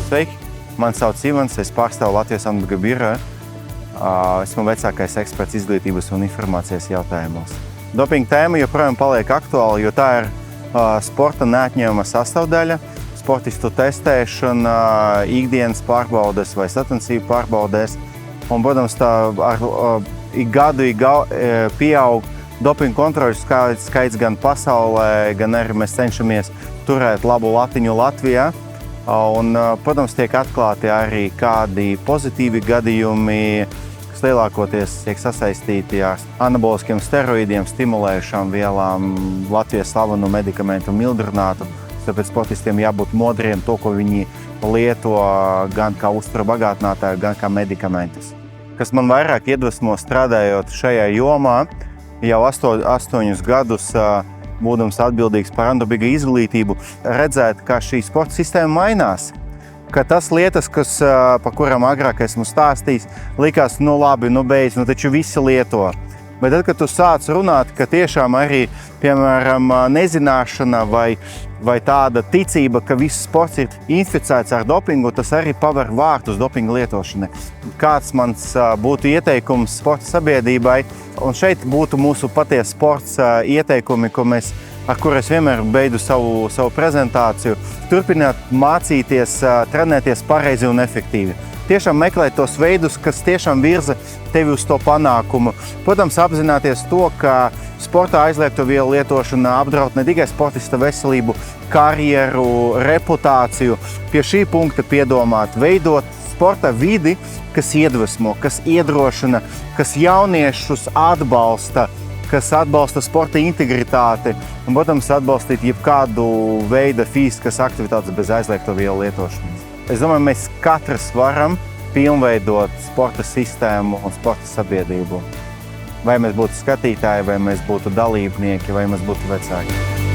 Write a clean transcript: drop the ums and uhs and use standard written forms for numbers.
Sveiki, mani sauc Ivans, es pārstāvu Latvijas Antidopinga biroju. Esmu vecākais eksperts izglītības un informācijas jautājumos. Dopinga tēma joprojām paliek aktuāla, jo tā ir sporta neatņemama sastāvdaļa. Sportistu testēšana, ikdienas pārbaudes vai sacensību pārbaudēs. Un, protams, tā ik gadu pieaug dopinga kontroļu skaits gan pasaulē, gan arī mēs cenšamies turēt labu latiņu Latvijā. Un, protams, tiek atklāti arī kādi pozitīvi gadījumi, kas lielākoties tiek sasaistīti ar anaboliskiem steroīdiem, stimulējušām vielām, Latvijas slavenu medikamentu mildrinātu. Tāpēc sportistiem jābūt modriem to, ko viņi lieto gan kā uztura bagātinātāju, gan kā medikamentus. Kas man vairāk iedvesmo strādājot šajā jomā, jau 8 gadus būdams atbildīgs par antidopinga izglītību, redzēt, kā šī sporta sistēma mainās. Ka tas lietas, par kurām agrāk esmu stāstījis, likās, labi, beidz, taču visi lieto. Bet tad, kad tu sāc runāt, ka tiešām arī, piemēram, nezināšana vai tāda ticība, ka viss sports ir inficēts ar dopingu, tas arī paver vārtus dopinga lietošanai. Kāds mans būtu ieteikums sporta sabiedrībai, un šeit būtu mūsu patiesa sports ieteikumi, ar kur es vienmēr beidzu savu prezentāciju. Turpināt mācīties, trenēties pareizi un efektīvi. Tiešām meklēt tos veidus, kas tiešām virza tevi uz to panākumu. Protams, apzināties to, ka sportā aizliegto vielu lietošana apdraud ne tikai sportista veselību, karjeru, reputāciju. Pie šī punkta piedomāt, veidot sporta vidi, kas iedvesmo, kas iedrošina, kas jauniešus atbalsta, kas atbalsta sporta integritāti un, protams, atbalstīt jebkādu veidu fiziskas aktivitātes bez aizliegto vielu lietošanas. Es domāju, mēs katrs varam pilnveidot sporta sistēmu un sporta sabiedrību. Vai mēs būtu skatītāji, vai mēs būtu dalībnieki, vai mēs būtu vecāki.